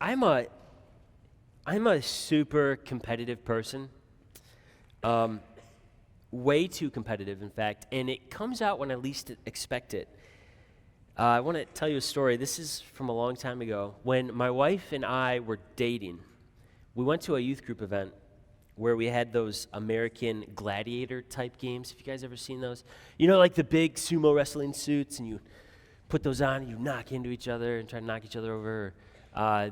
I'm a super competitive person, way too competitive, in fact, and it comes out when I least expect it. I want to tell you a story. This is from a long time ago. When my wife and I were dating, we went to a youth group event where we had those American Gladiator type games. Have you guys ever seen those? You know, like the big sumo wrestling suits, and you put those on and you knock into each other and try to knock each other over.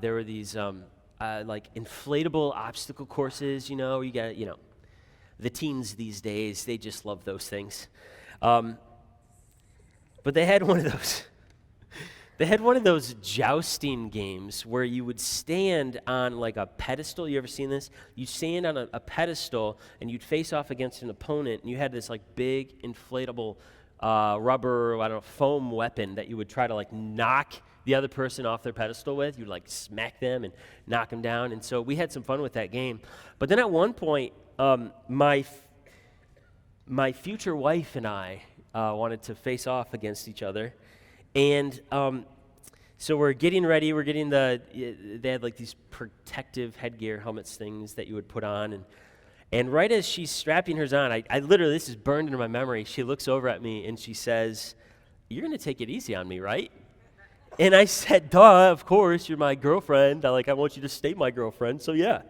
There were these like inflatable obstacle courses, where you got, the teens these days, they just love those things. But they had one of those. They had one of those jousting games where you would stand on like a pedestal. You ever seen this? You'd stand on a pedestal and you'd face off against an opponent, and you had this like big inflatable rubber, foam weapon that you would try to like knock the other person off their pedestal with. You'd like smack them and knock them down. And so we had some fun with that game. But then at one point, my future wife and I wanted to face off against each other. And so we're getting ready. We're getting they had like these protective headgear helmets things that you would put on. And right as she's strapping hers on, I literally, this is burned into my memory, she looks over at me and she says, "You're going to take it easy on me, right?" And I said, "Duh, of course, you're my girlfriend. I want you to stay my girlfriend, so yeah,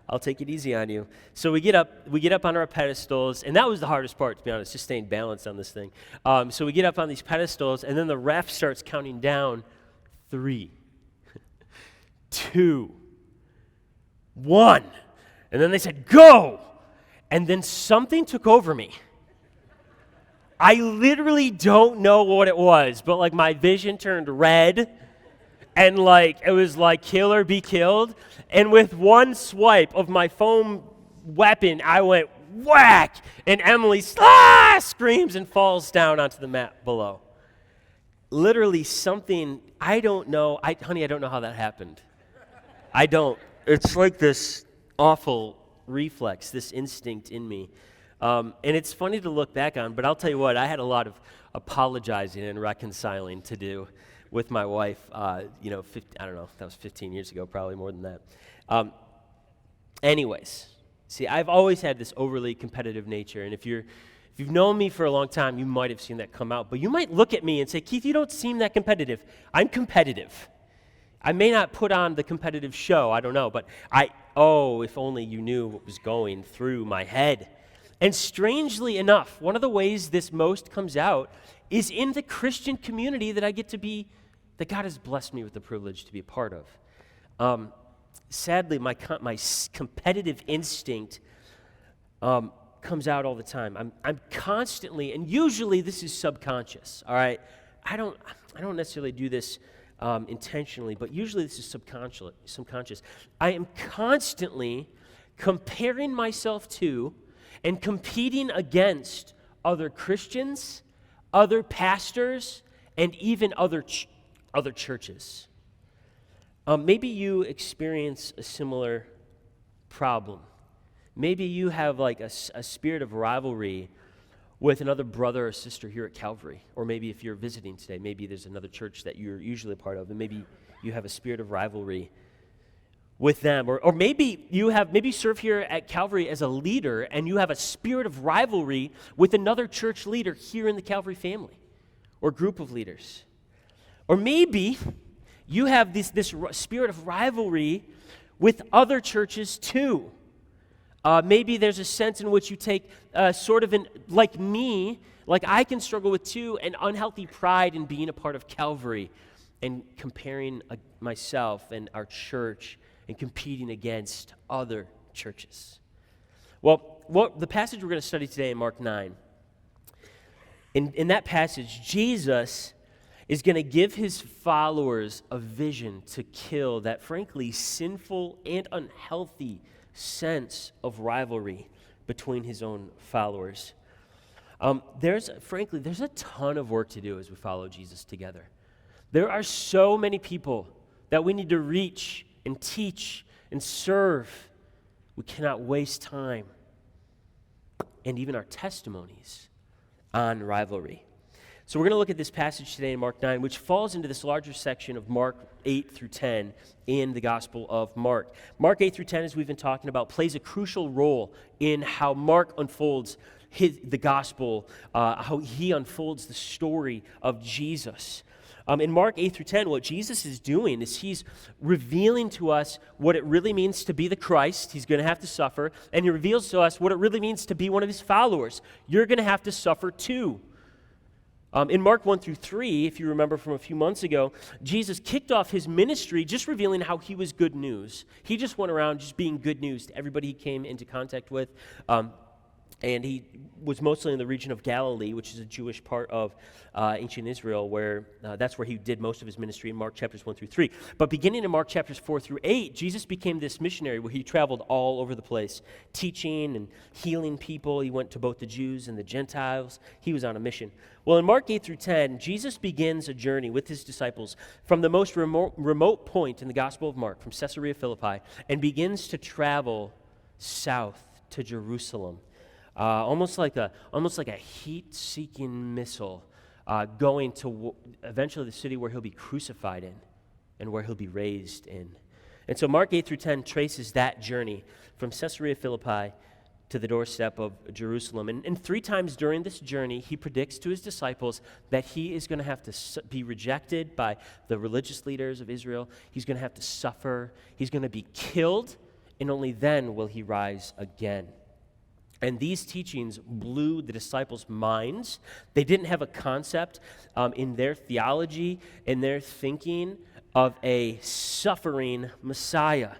I'll take it easy on you." So we get up on our pedestals, and that was the hardest part, to be honest, just staying balanced on this thing. So we get up on these pedestals, and then the ref starts counting down 3, 2, 1. And then they said, "Go!" And then something took over me. I literally don't know what it was, but like my vision turned red, and like it was like kill or be killed. And with one swipe of my foam weapon, I went whack, and Emily screams and falls down onto the mat below. Literally something, I don't know, honey, I don't know how that happened. I don't. It's like this awful reflex, this instinct in me. And it's funny to look back on, but I'll tell you what, I had a lot of apologizing and reconciling to do with my wife, I don't know, that was 15 years ago, probably more than that. Anyways, see, I've always had this overly competitive nature, and if you've known me for a long time, you might have seen that come out, but you might look at me and say, "Keith, you don't seem that competitive." I'm competitive. I may not put on the competitive show, I don't know, but if only you knew what was going through my head. And strangely enough, one of the ways this most comes out is in the Christian community that God has blessed me with the privilege to be a part of. Sadly, my competitive instinct comes out all the time. I'm constantly, and usually this is subconscious, all right? I don't necessarily do this intentionally, but usually this is subconscious. I am constantly comparing myself to and competing against other Christians, other pastors, and even other churches. Maybe you experience a similar problem. Maybe you have like a spirit of rivalry with another brother or sister here at Calvary. Or maybe if you're visiting today, maybe there's another church that you're usually a part of, and maybe you have a spirit of rivalry with them. Or maybe you serve here at Calvary as a leader, and you have a spirit of rivalry with another church leader here in the Calvary family or group of leaders. Or maybe you have this spirit of rivalry with other churches too. Maybe there's a sense in which you take like me, like I can struggle with too, an unhealthy pride in being a part of Calvary and comparing myself and our church and competing against other churches. Well, the passage we're going to study today in Mark 9, in that passage, Jesus is going to give his followers a vision to kill that frankly sinful and unhealthy sense of rivalry between his own followers. There's a ton of work to do as we follow Jesus together. There are so many people that we need to reach and teach and serve. We cannot waste time and even our testimonies on rivalry. So we're going to look at this passage today in Mark 9, which falls into this larger section of Mark 8 through 10 in the Gospel of Mark. Mark 8 through 10, as we've been talking about, plays a crucial role in how Mark unfolds the Gospel, how he unfolds the story of Jesus. In Mark 8 through 10, what Jesus is doing is he's revealing to us what it really means to be the Christ. He's going to have to suffer. And he reveals to us what it really means to be one of his followers. You're going to have to suffer too. In Mark 1 through 3, if you remember from a few months ago, Jesus kicked off his ministry just revealing how he was good news. He just went around just being good news to everybody he came into contact with. And he was mostly in the region of Galilee, which is a Jewish part of ancient Israel, where that's where he did most of his ministry in Mark chapters 1 through 3. But beginning in Mark chapters 4 through 8, Jesus became this missionary where he traveled all over the place, teaching and healing people. He went to both the Jews and the Gentiles. He was on a mission. Well, in Mark 8 through 10, Jesus begins a journey with his disciples from the most remote point in the Gospel of Mark, from Caesarea Philippi, and begins to travel south to Jerusalem. Almost like a heat-seeking missile going to eventually the city where he'll be crucified in and where he'll be raised in. And so Mark 8 through 10 traces that journey from Caesarea Philippi to the doorstep of Jerusalem. And 3 times during this journey, he predicts to his disciples that he is going to have to be rejected by the religious leaders of Israel. He's going to have to suffer. He's going to be killed, and only then will he rise again. And these teachings blew the disciples' minds. They didn't have a concept in their theology, in their thinking, of a suffering Messiah.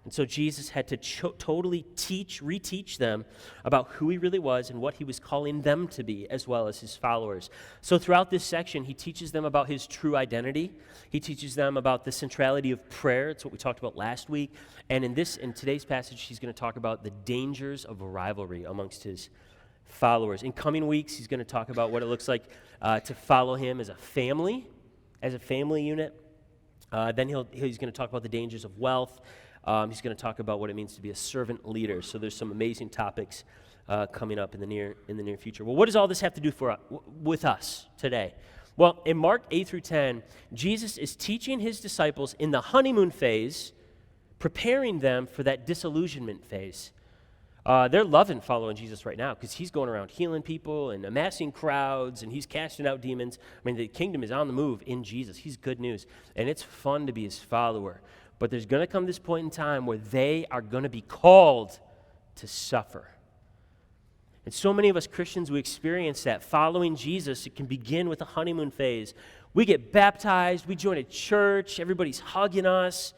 And so Jesus had to totally reteach them about who he really was and what he was calling them to be, as well as his followers. So throughout this section, he teaches them about his true identity. He teaches them about the centrality of prayer. It's what we talked about last week. And in today's passage, he's going to talk about the dangers of rivalry amongst his followers. In coming weeks, he's going to talk about what it looks like to follow him as a family unit. Then he's going to talk about the dangers of wealth. He's going to talk about what it means to be a servant leader. So there's some amazing topics coming up in the near future. Well, what does all this have to do with us today? Well, in Mark 8 through 10, Jesus is teaching his disciples in the honeymoon phase, preparing them for that disillusionment phase. They're loving following Jesus right now because he's going around healing people and amassing crowds, and he's casting out demons. I mean, the kingdom is on the move in Jesus. He's good news, and it's fun to be his follower. But there's going to come this point in time where they are going to be called to suffer. And so many of us Christians, we experience that. Following Jesus, it can begin with a honeymoon phase. We get baptized, we join a church, everybody's hugging us.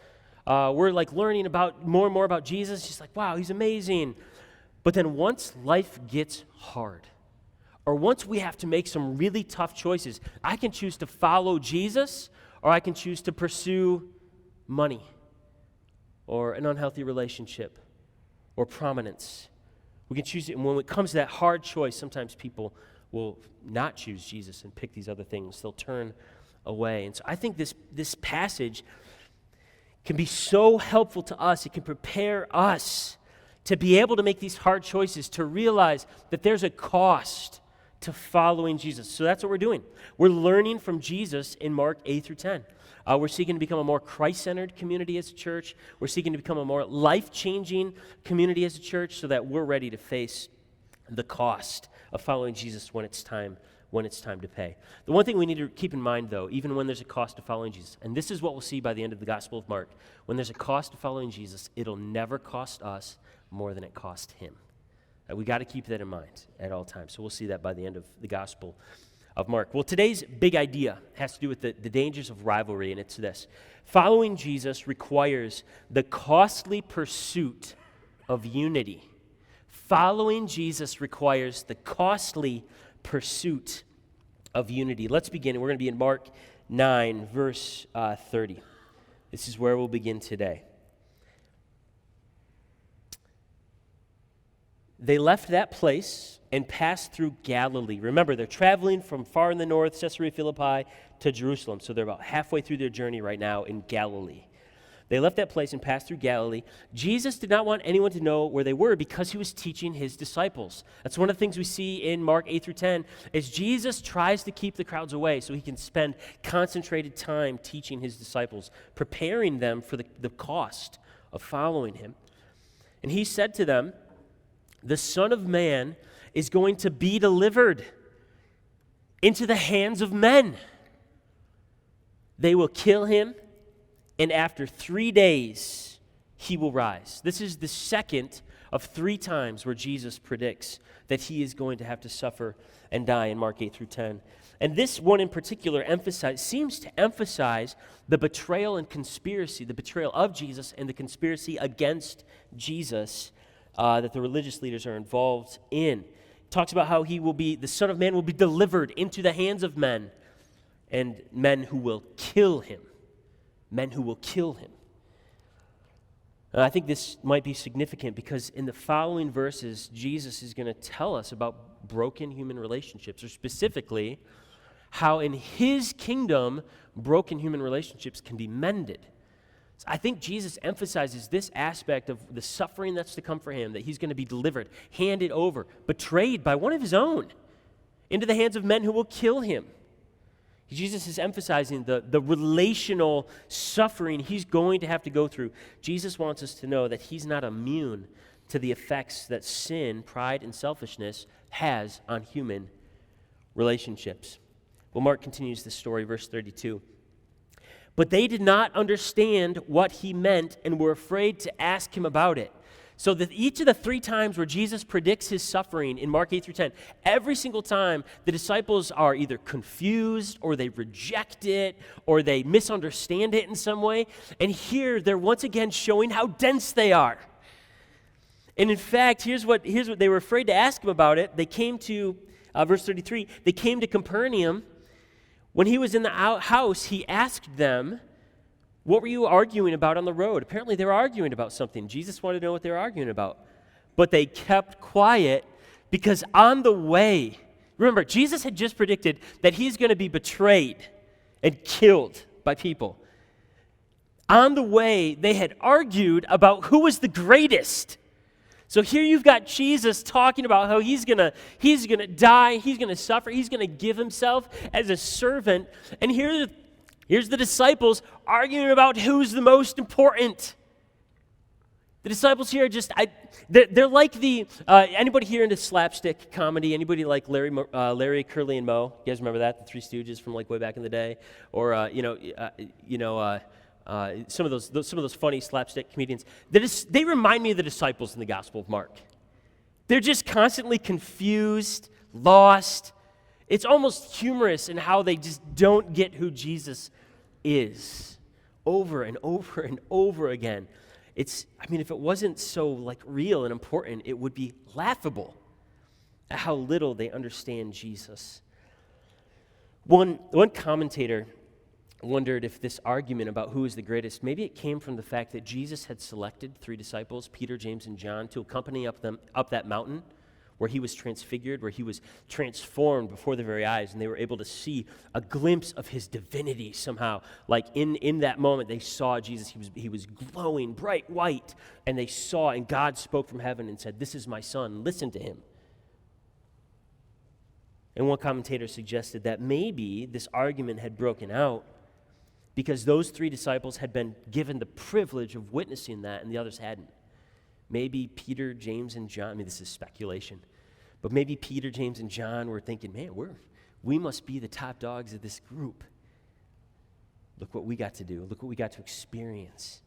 We're like learning more and more about Jesus, just like, wow, he's amazing. But then once life gets hard, or once we have to make some really tough choices, I can choose to follow Jesus, or I can choose to pursue money, or an unhealthy relationship, or prominence. We can choose it, and when it comes to that hard choice, sometimes people will not choose Jesus and pick these other things. They'll turn away. And so I think this passage can be so helpful to us. It can prepare us to be able to make these hard choices, to realize that there's a cost to following Jesus. So that's what we're doing. We're learning from Jesus in Mark 8 through 10. We're seeking to become a more Christ-centered community as a church. We're seeking to become a more life-changing community as a church so that we're ready to face the cost of following Jesus when it's time to pay. The one thing we need to keep in mind, though, even when there's a cost to following Jesus, and this is what we'll see by the end of the Gospel of Mark, when there's a cost to following Jesus, it'll never cost us more than it cost him. We got to keep that in mind at all times. So we'll see that by the end of the Gospel of Mark. Well, today's big idea has to do with the dangers of rivalry, and it's this. Following Jesus requires the costly pursuit of unity. Following Jesus requires the costly pursuit of unity. Let's begin. We're going to be in Mark 9, verse 30. This is where we'll begin today. They left that place and passed through Galilee. Remember, they're traveling from far in the north, Caesarea Philippi, to Jerusalem. So they're about halfway through their journey right now in Galilee. They left that place and passed through Galilee. Jesus did not want anyone to know where they were because he was teaching his disciples. That's one of the things we see in Mark 8 through 10 is Jesus tries to keep the crowds away so he can spend concentrated time teaching his disciples, preparing them for the cost of following him. And he said to them, the Son of Man is going to be delivered into the hands of men. They will kill him, and after 3 days, he will rise. This is the second of 3 times where Jesus predicts that he is going to have to suffer and die in Mark 8 through 10. And this one in particular seems to emphasize the betrayal and conspiracy, the betrayal of Jesus and the conspiracy against Jesus that the religious leaders are involved in. It talks about how the Son of Man will be delivered into the hands of men, and men who will kill him. Men who will kill him. And I think this might be significant because in the following verses, Jesus is going to tell us about broken human relationships, or specifically, how in his kingdom, broken human relationships can be mended. So I think Jesus emphasizes this aspect of the suffering that's to come for him, that he's going to be delivered, handed over, betrayed by one of his own into the hands of men who will kill him. Jesus is emphasizing the relational suffering he's going to have to go through. Jesus wants us to know that he's not immune to the effects that sin, pride, and selfishness has on human relationships. Well, Mark continues the story, verse 32. But they did not understand what he meant and were afraid to ask him about it. So that each of the 3 times where Jesus predicts his suffering in Mark 8 through 10, every single time the disciples are either confused or they reject it or they misunderstand it in some way. And here they're once again showing how dense they are. And in fact, here's what they were afraid to ask him about it. They came to, verse 33, they came to Capernaum. When he was in the house, he asked them, what were you arguing about on the road? Apparently they were arguing about something. Jesus wanted to know what they were arguing about. But they kept quiet because on the way, remember, Jesus had just predicted that he's going to be betrayed and killed by people. On the way, they had argued about who was the greatest. So here you've got Jesus talking about how he's gonna die, he's gonna suffer, he's gonna give himself as a servant. And here's the disciples arguing about who's the most important. The disciples here are they're like anybody here into slapstick comedy? Anybody like Larry, Curly, and Moe? You guys remember that? The Three Stooges from like way back in the day? Or, some of those funny slapstick comedians. They remind me of the disciples in the Gospel of Mark. They're just constantly confused, lost. It's almost humorous in how they just don't get who Jesus is over and over and over again. If it wasn't so like real and important, it would be laughable at how little they understand Jesus. One commentator wondered if this argument about who is the greatest, maybe it came from the fact that Jesus had selected 3 disciples, Peter, James, and John, to accompany up that mountain where he was transfigured, where he was transformed before their very eyes, and they were able to see a glimpse of his divinity somehow. Like in that moment, they saw Jesus. He was glowing, bright white, and they saw, and God spoke from heaven and said, "This is my son, listen to him." And one commentator suggested that maybe this argument had broken out because those 3 disciples had been given the privilege of witnessing that, and the others hadn't. Maybe Peter, James, and John, this is speculation, but maybe Peter, James, and John were thinking, man, we must be the top dogs of this group. Look what we got to do. Look what we got to experience.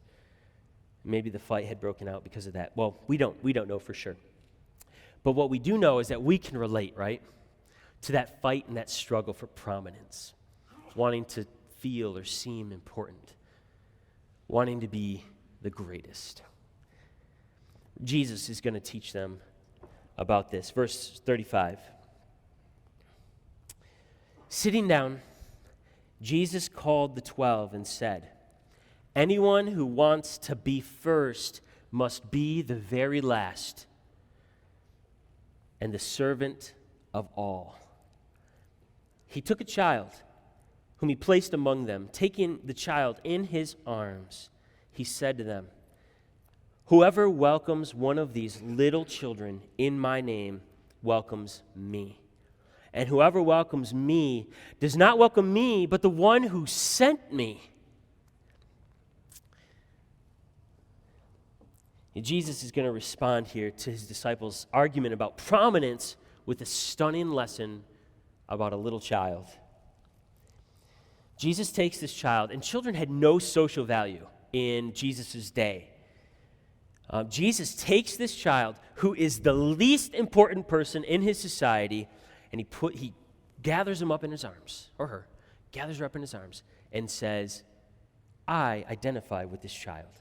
Maybe the fight had broken out because of that. Well, we don't know for sure. But what we do know is that we can relate, right, to that fight and that struggle for prominence, wanting to feel or seem important, wanting to be the greatest. Jesus is going to teach them about this. Verse 35. Sitting down, Jesus called the 12 and said, "Anyone who wants to be first must be the very last and the servant of all." He took a child whom he placed among them. Taking the child in his arms, he said to them, "Whoever welcomes one of these little children in my name welcomes me. And whoever welcomes me does not welcome me, but the one who sent me." And Jesus is going to respond here to his disciples' argument about prominence with a stunning lesson about a little child. Jesus takes this child, and children had no social value in Jesus' day. Jesus takes this child, who is the least important person in his society, and he gathers him up in his arms, or her, gathers her up in his arms, and says, "I identify with this child.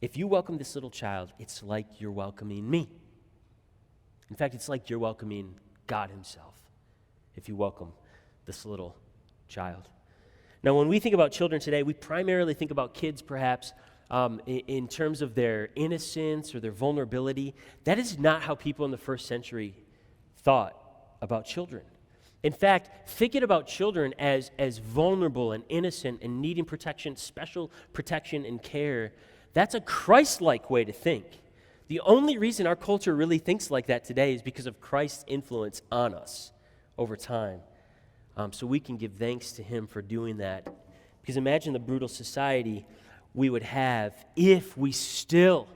If you welcome this little child, it's like you're welcoming me. In fact, it's like you're welcoming God himself if you welcome this little child." Now, when we think about children today, we primarily think about kids, perhaps, in terms of their innocence or their vulnerability. That is not how people in the first century thought about children. In fact, thinking about children as vulnerable and innocent and needing protection, special protection and care, that's a Christ-like way to think. The only reason our culture really thinks like that today is because of Christ's influence on us over time. So we can give thanks to him for doing that. Because imagine the brutal society we would have if we still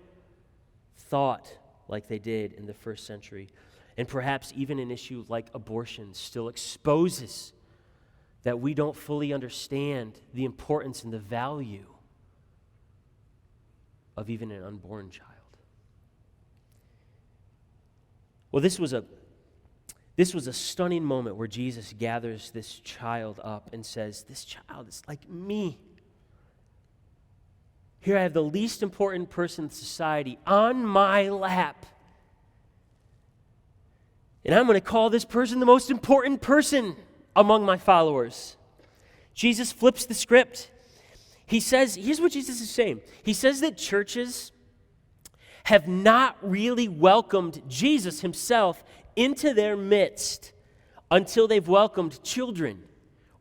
thought like they did in the first century. And perhaps even an issue like abortion still exposes that we don't fully understand the importance and the value of even an unborn child. Well, this was a stunning moment where Jesus gathers this child up and says, "This child is like me. Here I have the least important person in society on my lap. And I'm going to call this person the most important person among my followers." Jesus flips the script. He says, here's what Jesus is saying. He says that churches have not really welcomed Jesus himself into their midst until they've welcomed children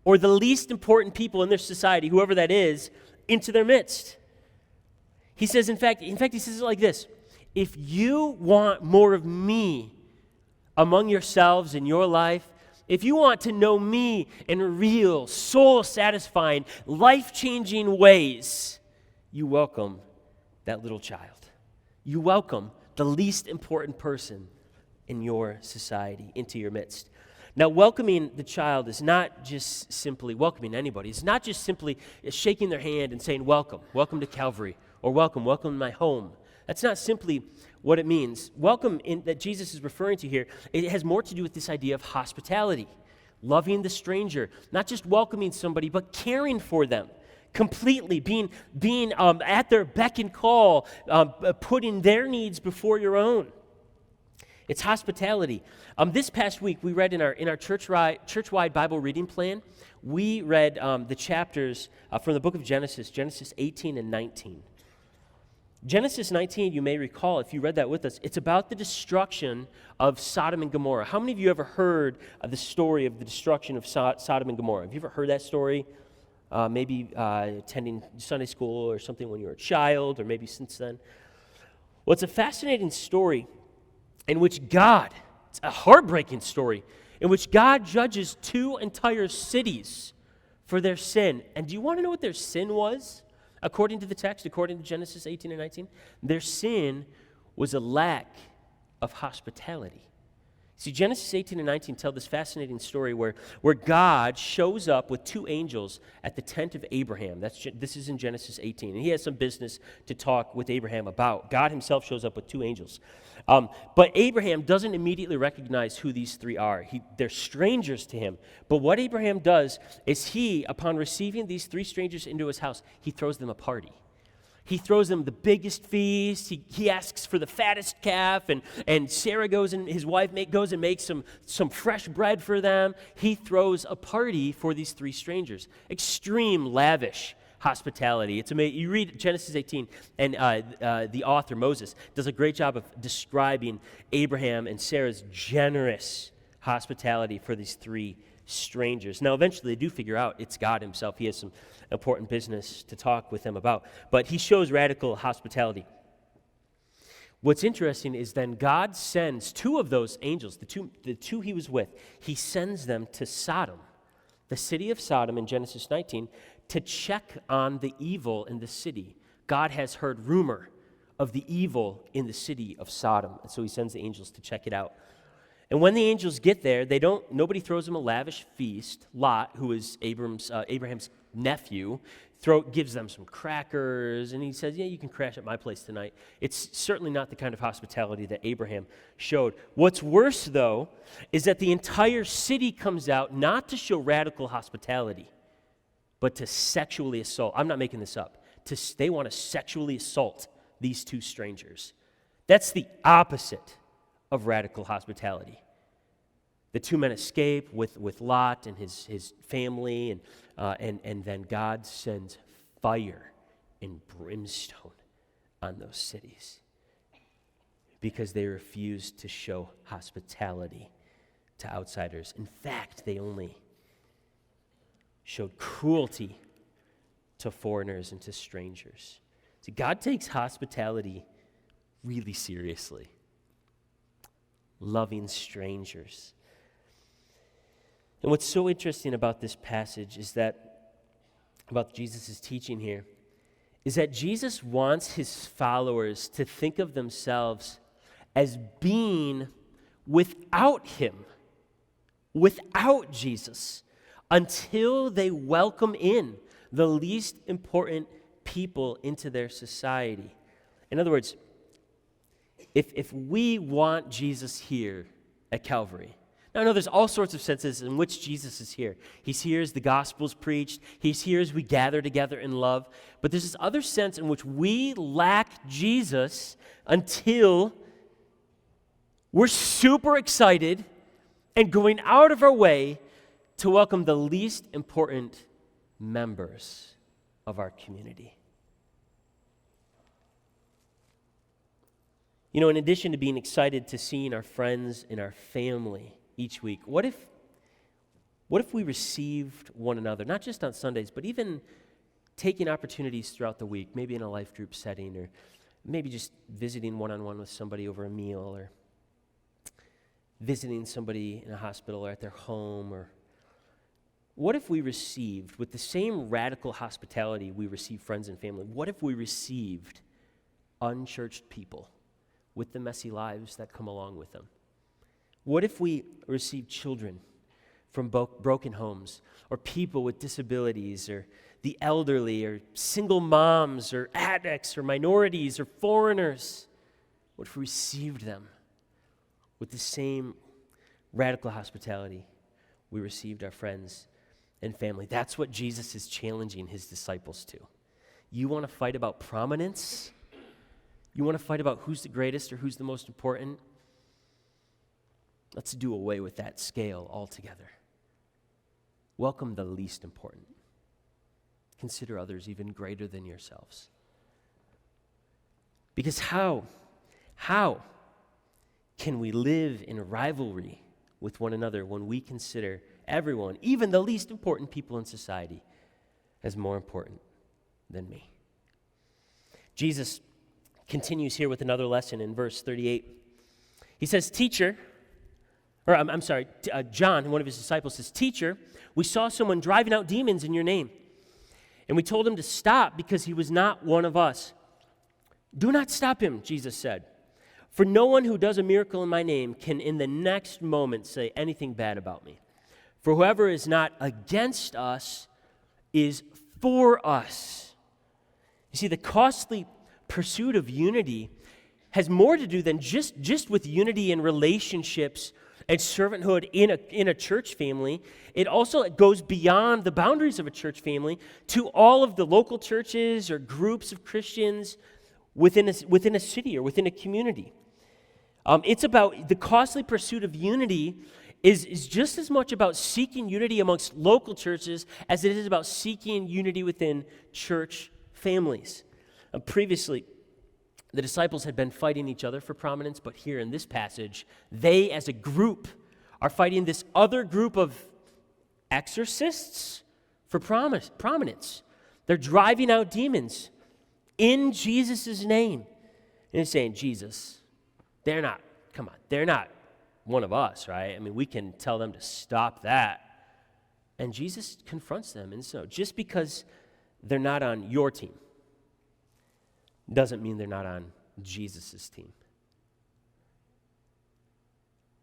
or the least important people in their society, whoever that is, into their midst. He says, in fact, he says it like this: if you want more of me among yourselves in your life, if you want to know me in real, soul-satisfying, life-changing ways, you welcome that little child. You welcome the least important person in your society into your midst. Now, welcoming the child is not just simply welcoming anybody. It's not just simply shaking their hand and saying, "Welcome, welcome to Calvary," or welcome to my home. That's not simply what it means. Welcome that Jesus is referring to here, it has more to do with this idea of hospitality, loving the stranger, not just welcoming somebody, but caring for them completely, being at their beck and call, putting their needs before your own. It's hospitality. This past week, we read in our church-wide Bible reading plan, we read the chapters from the book of Genesis 18 and 19. Genesis 19, you may recall, if you read that with us, it's about the destruction of Sodom and Gomorrah. How many of you ever heard of the story of the destruction of Sodom and Gomorrah? Have you ever heard that story? Maybe attending Sunday school or something when you were a child, or maybe since then. Well, it's a fascinating story in which God, it's a heartbreaking story, in which God judges two entire cities for their sin. And do you want to know what their sin was? According to the text, according to Genesis 18 and 19, their sin was a lack of hospitality. See, Genesis 18 and 19 tell this fascinating story where God shows up with two angels at the tent of Abraham. This is in Genesis 18, and he has some business to talk with Abraham about. God himself shows up with two angels. But Abraham doesn't immediately recognize who these three are. They're strangers to him. But what Abraham does is upon receiving these three strangers into his house, he throws them a party. He throws them the biggest feast. He asks for the fattest calf, and Sarah goes and his wife goes and makes some fresh bread for them. He throws a party for these three strangers. Extreme, lavish hospitality. It's amazing. You read Genesis 18, and the author, Moses, does a great job of describing Abraham and Sarah's generous hospitality for these three strangers. Now, eventually they do figure out it's God himself. He has some important business to talk with them about. But he shows radical hospitality. What's interesting is then God sends two of those angels, the two he was with, he sends them to Sodom, the city of Sodom in Genesis 19, to check on the evil in the city. God has heard rumor of the evil in the city of Sodom, and so he sends the angels to check it out. And when the angels get there, nobody throws them a lavish feast. Lot, who is Abraham's nephew, gives them some crackers, and he says, yeah, you can crash at my place tonight. It's certainly not the kind of hospitality that Abraham showed. What's worse, though, is that the entire city comes out not to show radical hospitality, but to sexually assault. I'm not making this up. They want to sexually assault these two strangers. That's the opposite of radical hospitality. The two men escape with Lot and his family, and then God sends fire and brimstone on those cities because they refused to show hospitality to outsiders. In fact, they only showed cruelty to foreigners and to strangers. See, God takes hospitality really seriously. Loving strangers. And what's so interesting about this passage is that, about Jesus' teaching here, is that Jesus wants his followers to think of themselves as being without him, without Jesus, until they welcome in the least important people into their society. In other words, if we want Jesus here at Calvary, now I know there's all sorts of senses in which Jesus is here. He's here as the gospel's preached. He's here as we gather together in love. But there's this other sense in which we lack Jesus until we're super excited and going out of our way to welcome the least important members of our community. You know, in addition to being excited to seeing our friends and our family each week, what if we received one another, not just on Sundays, but even taking opportunities throughout the week, maybe in a life group setting, or maybe just visiting one-on-one with somebody over a meal, or visiting somebody in a hospital or at their home, or what if we received, with the same radical hospitality we receive friends and family, what if we received unchurched people with the messy lives that come along with them? What if we received children from broken homes, or people with disabilities, or the elderly, or single moms, or addicts, or minorities, or foreigners? What if we received them with the same radical hospitality we received our friends and family? That's what Jesus is challenging his disciples to. You want to fight about prominence? You want to fight about who's the greatest or who's the most important? Let's do away with that scale altogether. Welcome the least important. Consider others even greater than yourselves. Because how can we live in rivalry with one another when we consider everyone, even the least important people in society, as more important than me? Jesus continues here with another lesson in verse 38. He says, John, one of his disciples, says, "Teacher, we saw someone driving out demons in your name, and we told him to stop because he was not one of us." "Do not stop him," Jesus said, "for no one who does a miracle in my name can in the next moment say anything bad about me. For whoever is not against us is for us." You see, the costly pursuit of unity has more to do than just with unity in relationships and servanthood in a church family. It also goes beyond the boundaries of a church family to all of the local churches or groups of Christians within a city or within a community. It's about the costly pursuit of unity is just as much about seeking unity amongst local churches as it is about seeking unity within church families. Previously, the disciples had been fighting each other for prominence, but here in this passage, they as a group are fighting this other group of exorcists for prominence. They're driving out demons in Jesus' name. And it's saying, Jesus, they're not one of us, right? I mean, we can tell them to stop that. And Jesus confronts them. And so just because they're not on your team doesn't mean they're not on Jesus' team.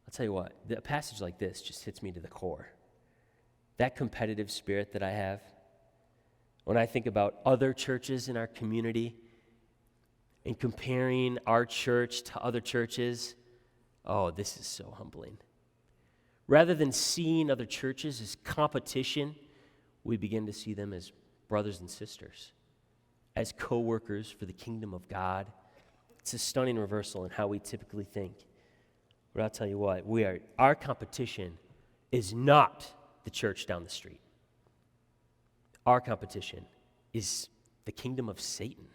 I'll tell you what, a passage like this just hits me to the core. That competitive spirit that I have, when I think about other churches in our community and comparing our church to other churches, oh, this is so humbling. Rather than seeing other churches as competition, we begin to see them as brothers and sisters, as co-workers for the kingdom of God. It's a stunning reversal in how we typically think. But I'll tell you what, our competition is not the church down the street. Our competition is the kingdom of Satan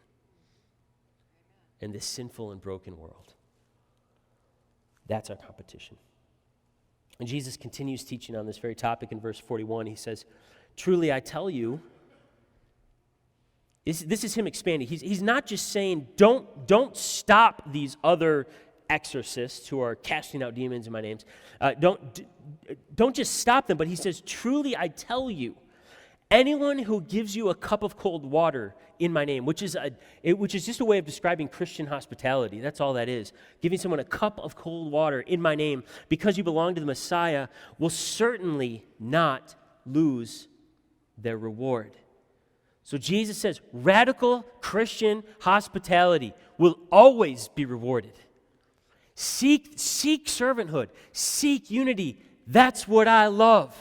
and this sinful and broken world. That's our competition. And Jesus continues teaching on this very topic in verse 41. He says, truly I tell you, this is him expanding. He's not just saying, don't stop these other exorcists who are casting out demons in my name. Don't just stop them, but he says, truly I tell you, anyone who gives you a cup of cold water in my name, which is just a way of describing Christian hospitality. That's all that is. Giving someone a cup of cold water in my name because you belong to the Messiah will certainly not lose their reward. So Jesus says radical Christian hospitality will always be rewarded. Seek servanthood. Seek unity. That's what I love.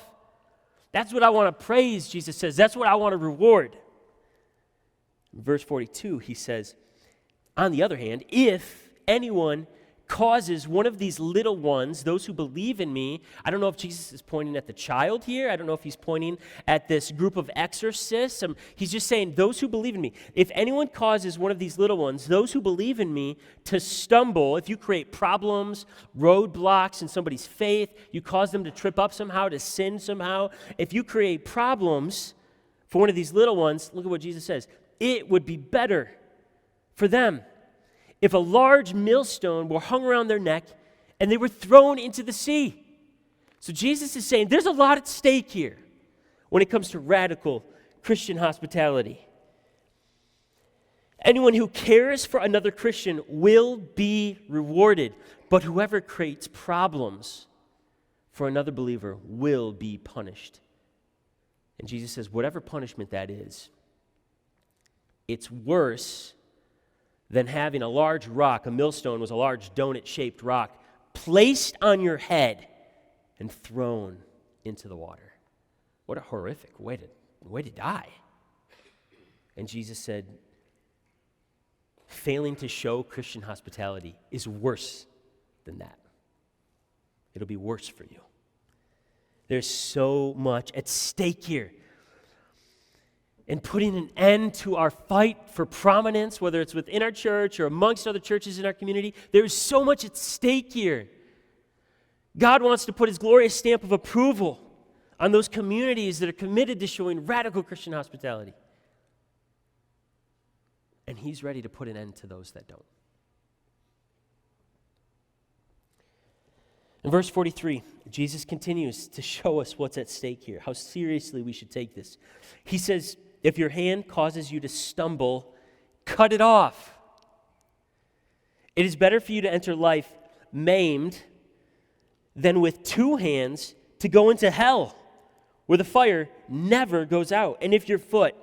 That's what I want to praise, Jesus says. That's what I want to reward. In verse 42, he says, on the other hand, if anyone causes one of these little ones, those who believe in me, I don't know if Jesus is pointing at the child here. I don't know if he's pointing at this group of exorcists. He's just saying, those who believe in me. If anyone causes one of these little ones, those who believe in me, to stumble, if you create problems, roadblocks in somebody's faith, you cause them to trip up somehow, to sin somehow, if you create problems for one of these little ones, look at what Jesus says. It would be better for them if a large millstone were hung around their neck and they were thrown into the sea. So Jesus is saying there's a lot at stake here when it comes to radical Christian hospitality. Anyone who cares for another Christian will be rewarded, but whoever creates problems for another believer will be punished. And Jesus says whatever punishment that is, it's worse than having a large rock, a millstone was a large donut-shaped rock, placed on your head and thrown into the water. What a horrific way to die. And Jesus said, failing to show Christian hospitality is worse than that. It'll be worse for you. There's so much at stake here. And putting an end to our fight for prominence, whether it's within our church or amongst other churches in our community, there's so much at stake here. God wants to put his glorious stamp of approval on those communities that are committed to showing radical Christian hospitality. And he's ready to put an end to those that don't. In verse 43, Jesus continues to show us what's at stake here, how seriously we should take this. He says, if your hand causes you to stumble, cut it off. It is better for you to enter life maimed than with two hands to go into hell, where the fire never goes out. And if your foot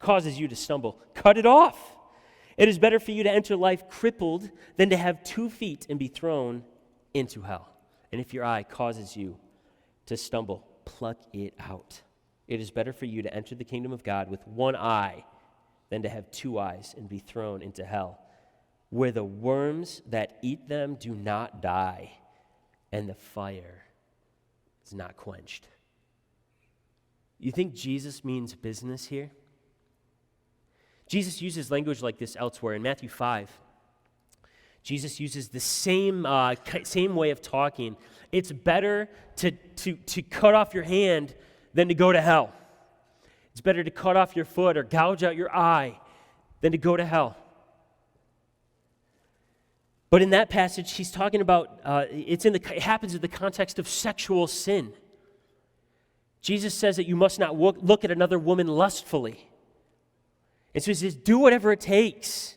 causes you to stumble, cut it off. It is better for you to enter life crippled than to have 2 feet and be thrown into hell. And if your eye causes you to stumble, pluck it out. It is better for you to enter the kingdom of God with one eye than to have 2 eyes and be thrown into hell, where the worms that eat them do not die, and the fire is not quenched. You think Jesus means business here? Jesus uses language like this elsewhere. In Matthew 5, Jesus uses the same way of talking. It's better to cut off your hand than to go to hell. It's better to cut off your foot or gouge out your eye than to go to hell. But in that passage, he's talking about, it happens in the context of sexual sin. Jesus says that you must not look at another woman lustfully. And so he says, do whatever it takes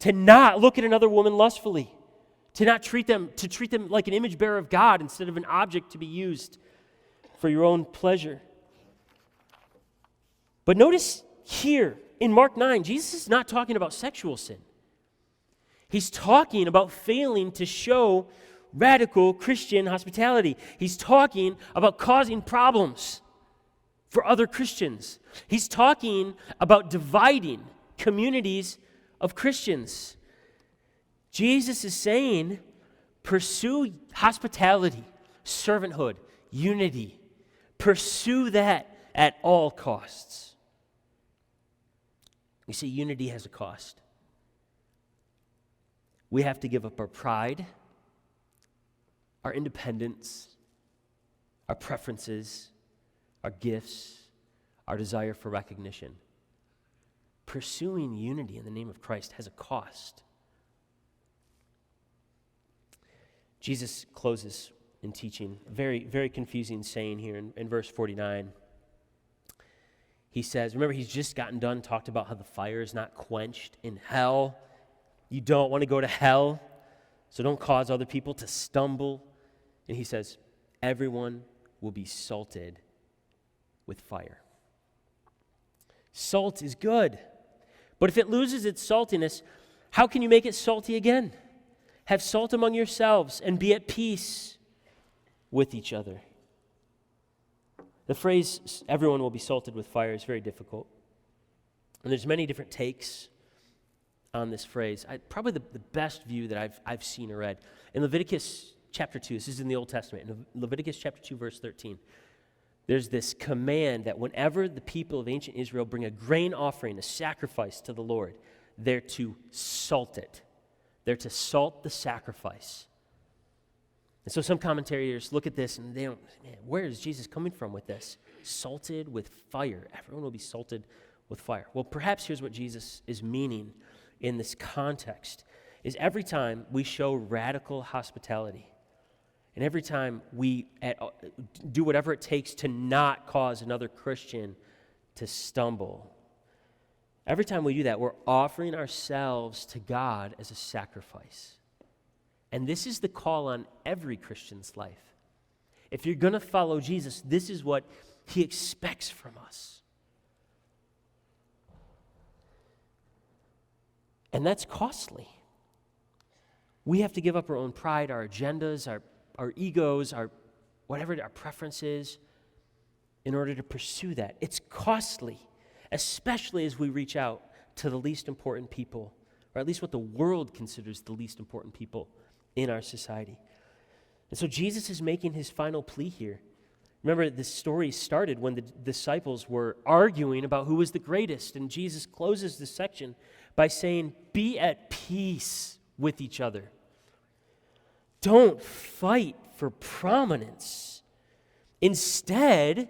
to not look at another woman lustfully, to treat them like an image bearer of God instead of an object to be used for your own pleasure. But notice here in Mark 9, Jesus is not talking about sexual sin. He's talking about failing to show radical Christian hospitality. He's talking about causing problems for other Christians. He's talking about dividing communities of Christians. Jesus is saying, pursue hospitality, servanthood, unity. Pursue that at all costs. You see, unity has a cost. We have to give up our pride, our independence, our preferences, our gifts, our desire for recognition. Pursuing unity in the name of Christ has a cost. Jesus closes in teaching a very, very confusing saying here in verse 49. He says, remember, he's just gotten done, talked about how the fire is not quenched in hell. You don't want to go to hell, so don't cause other people to stumble. And he says, everyone will be salted with fire. Salt is good, but if it loses its saltiness, how can you make it salty again? Have salt among yourselves and be at peace with each other. The phrase, everyone will be salted with fire, is very difficult. And there's many different takes on this phrase. Probably the best view that I've seen or read. In Leviticus chapter 2, this is in the Old Testament, in Leviticus chapter 2, verse 13, there's this command that whenever the people of ancient Israel bring a grain offering, a sacrifice to the Lord, they're to salt it. They're to salt the sacrifice. And so some commentators look at this and they don't, man, where is Jesus coming from with this? Salted with fire. Everyone will be salted with fire. Well, perhaps here's what Jesus is meaning in this context, is every time we show radical hospitality, and every time we do whatever it takes to not cause another Christian to stumble, every time we do that, we're offering ourselves to God as a sacrifice. And this is the call on every Christian's life. If you're going to follow Jesus, this is what he expects from us. And that's costly. We have to give up our own pride, our agendas, our egos, our preferences in order to pursue that. It's costly, especially as we reach out to the least important people, or at least what the world considers the least important people in our society. And so Jesus is making his final plea here. Remember, this story started when the disciples were arguing about who was the greatest, and Jesus closes this section by saying, be at peace with each other. Don't fight for prominence. Instead,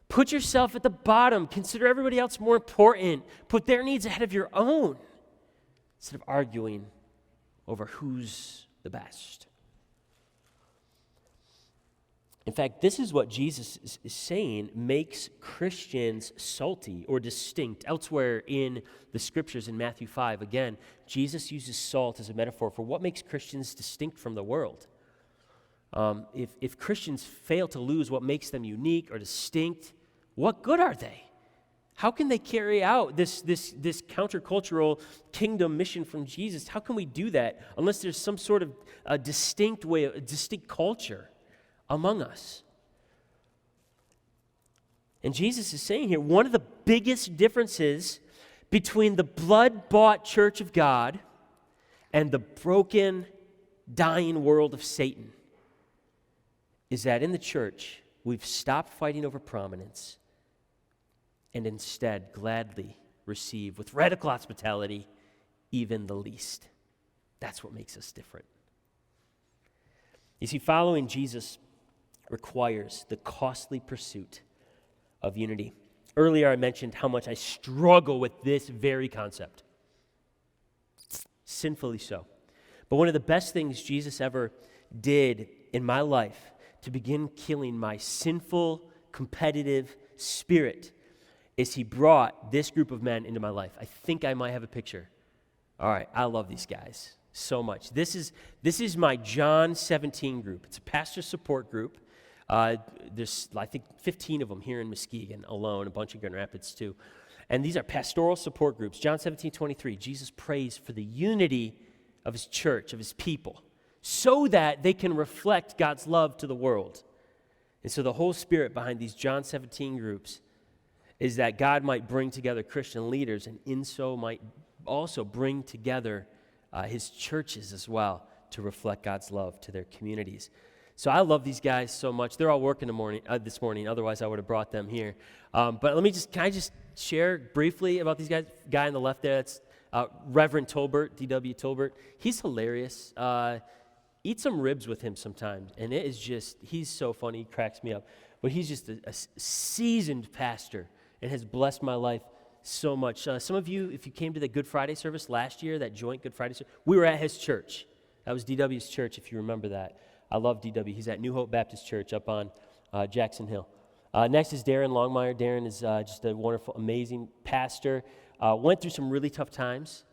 put yourself at the bottom. Consider everybody else more important. Put their needs ahead of your own, instead of arguing over who's the best. In fact, this is what Jesus is saying makes Christians salty or distinct. Elsewhere in the scriptures in Matthew 5, again, Jesus uses salt as a metaphor for what makes Christians distinct from the world. If Christians fail to lose what makes them unique or distinct, what good are they? How can they carry out this countercultural kingdom mission from Jesus? How can we do that unless there's some sort of a distinct way, a distinct culture among us? And Jesus is saying here, one of the biggest differences between the blood-bought church of God and the broken, dying world of Satan is that in the church, we've stopped fighting over prominence and instead gladly receive with radical hospitality even the least. That's what makes us different. You see, following Jesus requires the costly pursuit of unity. Earlier, I mentioned how much I struggle with this very concept. Sinfully so. But one of the best things Jesus ever did in my life to begin killing my sinful, competitive spirit is he brought this group of men into my life. I think I might have a picture. All right, I love these guys so much. This is my John 17 group. It's a pastor support group. There's, I think, 15 of them here in Muskegon alone, a bunch in Grand Rapids too. And these are pastoral support groups. John 17:23, Jesus prays for the unity of his church, of his people, so that they can reflect God's love to the world. And so the whole spirit behind these John 17 groups is that God might bring together Christian leaders, and in so might also bring together his churches as well to reflect God's love to their communities. So I love these guys so much. They're all working this morning. Otherwise, I would have brought them here. But can I just share briefly about these guys? Guy on the left there, that's Reverend Tolbert, D.W. Tolbert. He's hilarious. Eat some ribs with him sometime. And it is just, he's so funny. He cracks me up. But he's just a seasoned pastor and has blessed my life so much. Some of you, if you came to the Good Friday service last year, that joint Good Friday service, we were at his church. That was D.W.'s church, if you remember that. I love D.W. He's at New Hope Baptist Church up on Jackson Hill. Next is Darren Longmire. Darren is just a wonderful, amazing pastor. Went through some really tough times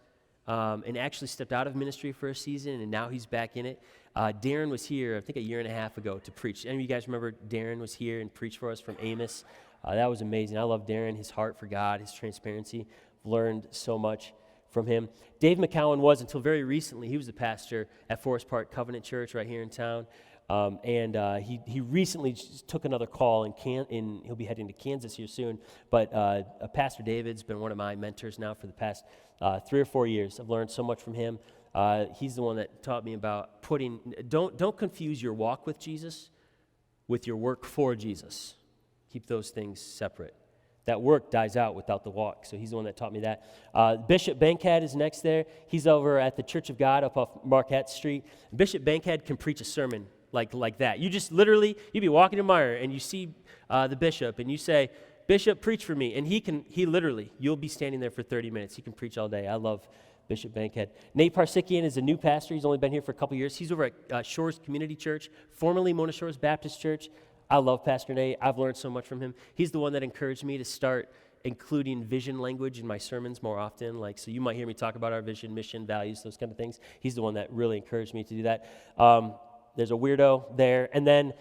and actually stepped out of ministry for a season, and now he's back in it. Darren was here, I think, a year and a half ago to preach. Any of you guys remember Darren was here and preached for us from Amos? That was amazing. I love Darren, his heart for God, his transparency. I've learned so much from him. Dave McCowan was, until very recently, he was the pastor at Forest Park Covenant Church right here in town. He recently took another call, and he'll be heading to Kansas here soon. But Pastor David's been one of my mentors now for the past 3 or 4 years. I've learned so much from him. He's the one that taught me about don't confuse your walk with Jesus with your work for Jesus. Keep those things separate. That work dies out without the walk. So he's the one that taught me that. Bishop Bankhead is next there. He's over at the Church of God up off Marquette Street. Bishop Bankhead can preach a sermon like that. You just literally, you'd be walking in Meyer and you see the bishop and you say, Bishop, preach for me. And he literally, you'll be standing there for 30 minutes. He can preach all day. I love Bishop Bankhead. Nate Parsikian is a new pastor. He's only been here for a couple years. He's over at Shores Community Church, formerly Mona Shores Baptist Church. I love Pastor Nate. I've learned so much from him. He's the one that encouraged me to start including vision language in my sermons more often. So you might hear me talk about our vision, mission, values, those kind of things. He's the one that really encouraged me to do that. There's a weirdo there. And then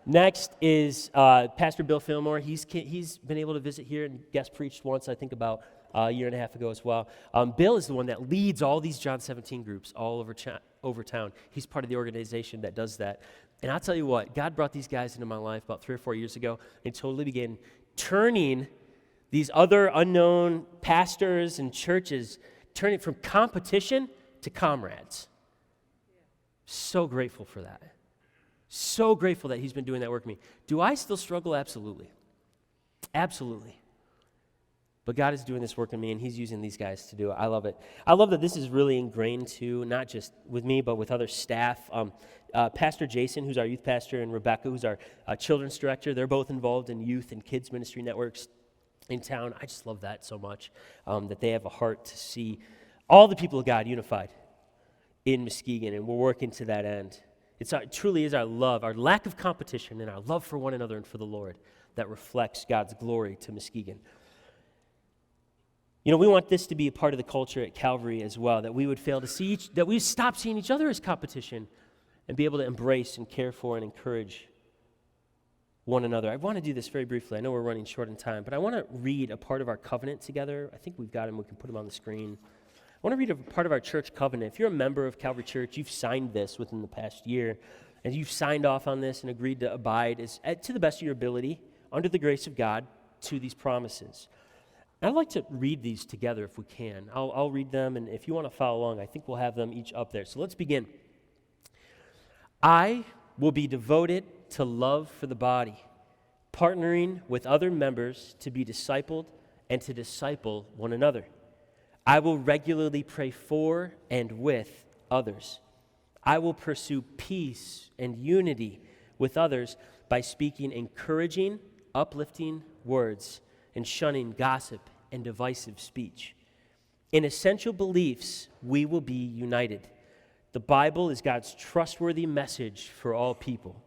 next is Pastor Bill Fillmore. He's been able to visit here and guest preached once, I think about a year and a half ago as well. Bill is the one that leads all these John 17 groups all over town. He's part of the organization that does that. And I'll tell you what, God brought these guys into my life about 3 or 4 years ago and totally began turning these other unknown pastors and churches, turning from competition to comrades. So grateful for that. So grateful that he's been doing that work with me. Do I still struggle? Absolutely. Absolutely. But God is doing this work in me, and he's using these guys to do it. I love it. I love that this is really ingrained, too, not just with me, but with other staff. Pastor Jason, who's our youth pastor, and Rebecca, who's our children's director, they're both involved in youth and kids ministry networks in town. I just love that so much, that they have a heart to see all the people of God unified in Muskegon, and we're working to that end. It truly is our love, our lack of competition, and our love for one another and for the Lord that reflects God's glory to Muskegon. You know, we want this to be a part of the culture at Calvary as well, that we would that we stop seeing each other as competition and be able to embrace and care for and encourage one another. I want to do this very briefly. I know we're running short on time, but I want to read a part of our covenant together. I think we've got them. We can put them on the screen. I want to read a part of our church covenant. If you're a member of Calvary Church, you've signed this within the past year, and you've signed off on this and agreed to abide to the best of your ability, under the grace of God, to these promises. I'd like to read these together if we can. I'll read them, and if you want to follow along, I think we'll have them each up there. So let's begin. I will be devoted to love for the body, partnering with other members to be discipled and to disciple one another. I will regularly pray for and with others. I will pursue peace and unity with others by speaking encouraging, uplifting words and shunning gossip and divisive speech. In essential beliefs, we will be united. The Bible is God's trustworthy message for all people.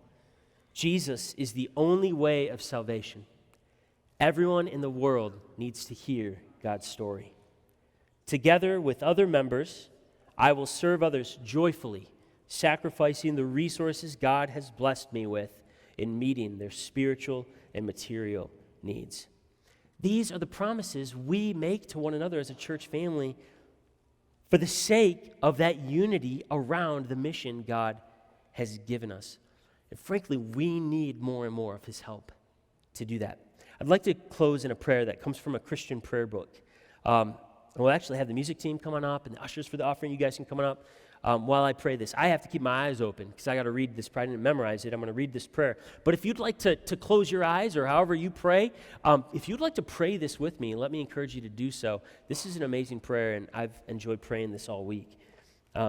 Jesus is the only way of salvation. Everyone in the world needs to hear God's story. Together with other members, I will serve others joyfully, sacrificing the resources God has blessed me with in meeting their spiritual and material needs. These are the promises we make to one another as a church family for the sake of that unity around the mission God has given us. And frankly, we need more and more of his help to do that. I'd like to close in a prayer that comes from a Christian prayer book. We'll actually have the music team coming up and the ushers for the offering. You guys can come on up while I pray this. I have to keep my eyes open because I got to read this prayer. I didn't memorize it. I'm going to read this prayer. But if you'd like to close your eyes or however you pray, if you'd like to pray this with me, let me encourage you to do so. This is an amazing prayer, and I've enjoyed praying this all week.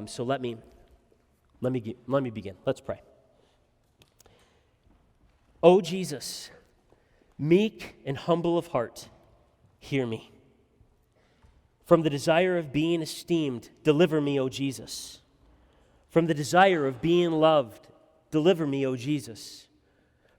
So let me begin. Let's pray. O Jesus, meek and humble of heart, hear me. From the desire of being esteemed, deliver me, O Jesus. From the desire of being loved, deliver me, O Jesus.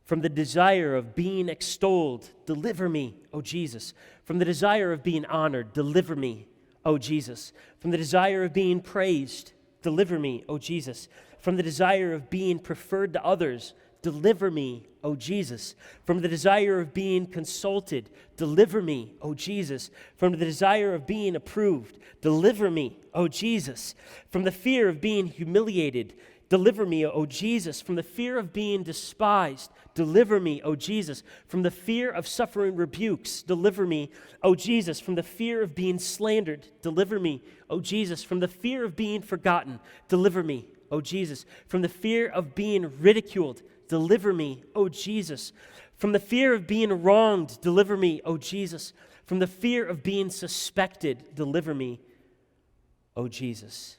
From the desire of being extolled, deliver me, O Jesus. From the desire of being honored, deliver me, O Jesus. From the desire of being praised, deliver me, O Jesus. From the desire of being preferred to others, deliver me, O Jesus. From the desire of being consulted, deliver me, O Jesus. From the desire of being approved, deliver me, O Jesus. From the fear of being humiliated, deliver me, O Jesus. From the fear of being despised, deliver me, O Jesus. From the fear of suffering rebukes, deliver me, O Jesus. From the fear of being slandered, deliver me, O Jesus. From the fear of being forgotten, deliver me, O Jesus. From the fear of being ridiculed, deliver me, O Jesus. From the fear of being wronged, deliver me, O Jesus. From the fear of being suspected, deliver me, O Jesus.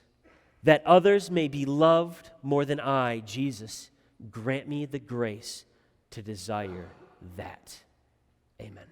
That others may be loved more than I, Jesus, grant me the grace to desire that. Amen.